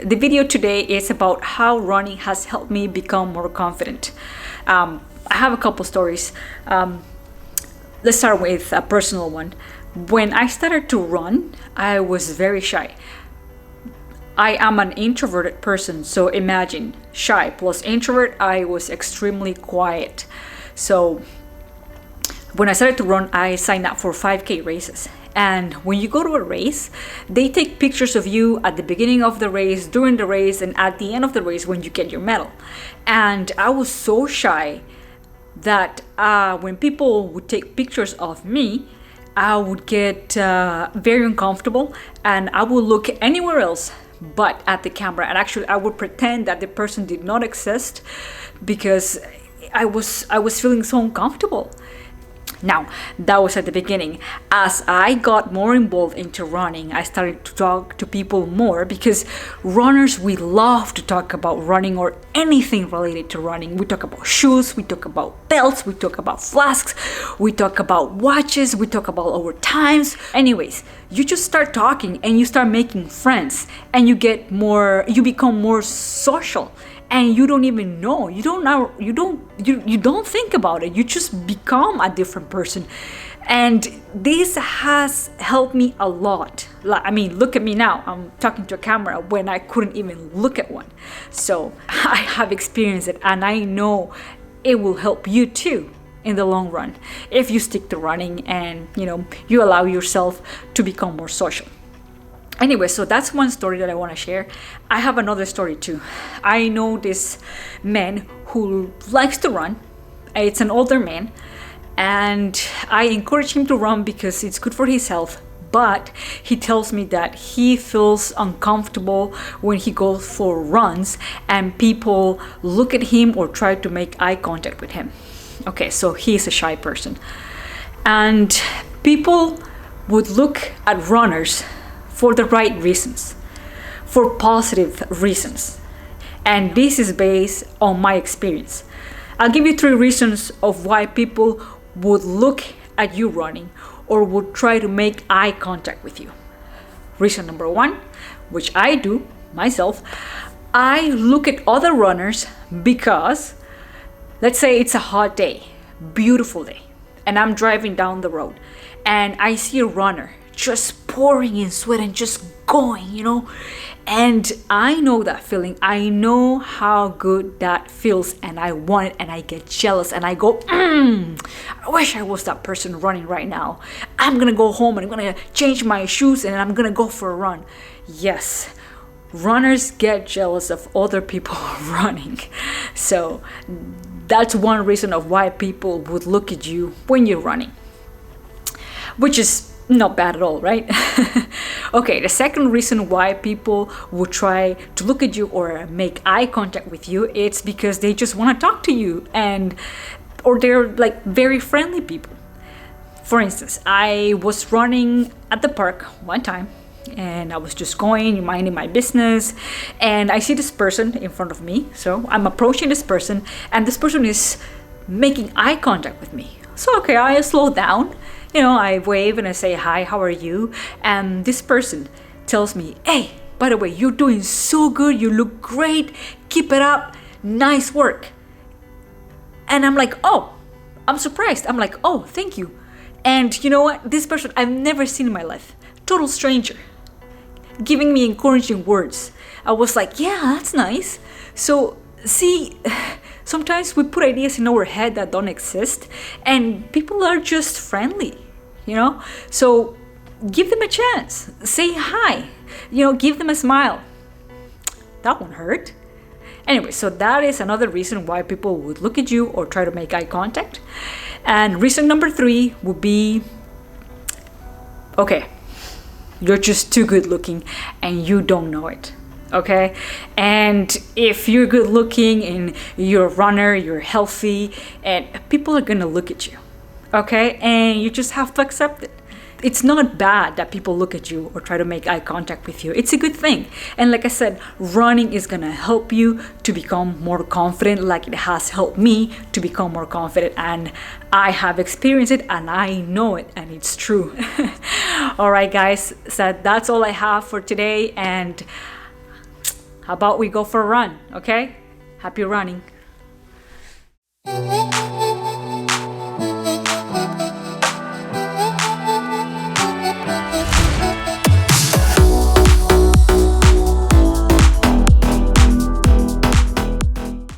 the video today is about how running has helped me become more confident. I have a couple stories. Let's start with a personal one. When I started to run, I was very shy. I am an introverted person, so imagine shy plus introvert. I was extremely quiet. So when I started to run, I signed up for 5K races. And when you go to a race, they take pictures of you at the beginning of the race, during the race, and at the end of the race when you get your medal. And I was so shy that when people would take pictures of me, I would get very uncomfortable and I would look anywhere else but at the camera. And actually I would pretend that the person did not exist because I was feeling so uncomfortable. Now, that was at the beginning. As I got more involved into running, I started to talk to people more because runners, we love to talk about running or anything related to running. We talk about shoes, we talk about belts, we talk about flasks, we talk about watches, we talk about our times. Anyways, you just start talking and you start making friends and you become more social. And you don't even know, you don't think about it, you just become a different person. And this has helped me a lot. I mean, look at me now, I'm talking to a camera when I couldn't even look at one. So I have experienced it and I know it will help you too in the long run if you stick to running and you allow yourself to become more social. Anyway, so that's one story that I want to share. I have another story too. I know this man who likes to run. It's an older man, and I encourage him to run because it's good for his health. But he tells me that he feels uncomfortable when he goes for runs and people look at him or try to make eye contact with him. Okay, so he's a shy person. And people would look at runners for the right reasons, for positive reasons. And this is based on my experience. I'll give you 3 reasons of why people would look at you running or would try to make eye contact with you. Reason number 1, which I do myself, I look at other runners because, let's say it's a hot day, beautiful day, and I'm driving down the road and I see a runner just pouring in sweat and just going, and I know that feeling. I know how good that feels and I want it and I get jealous and I go, I wish I was that person running right now. I'm gonna go home and I'm gonna change my shoes and I'm gonna go for a run. Yes, runners get jealous of other people running. So that's one reason of why people would look at you when you're running, which is not bad at all, right? Okay, the second reason why people would try to look at you or make eye contact with you, it's because they just want to talk to you or they're like very friendly people. For instance, I was running at the park one time and I was just going, minding my business, and I see this person in front of me. So I'm approaching this person and this person is making eye contact with me. So okay, I slow down. I wave and I say, hi, how are you? And this person tells me, hey, by the way, you're doing so good. You look great. Keep it up. Nice work. And I'm like, oh, I'm surprised. I'm like, oh, thank you. And you know what? This person I've never seen in my life, total stranger, giving me encouraging words. I was like, yeah, that's nice. So see, sometimes we put ideas in our head that don't exist and people are just friendly, so give them a chance, say hi, give them a smile. That won't hurt. Anyway, so that is another reason why people would look at you or try to make eye contact. And reason number 3 would be, okay, you're just too good looking and you don't know it. Okay, and if you're good looking and you're a runner, you're healthy, and people are gonna look at you, okay, and you just have to accept it. It's not bad that people look at you or try to make eye contact with you. It's a good thing. And like I said, running is gonna help you to become more confident, like it has helped me to become more confident. And I have experienced it and I know it, and it's true. All right, guys, so that's all I have for today. And How about we go for a run, okay? Happy running.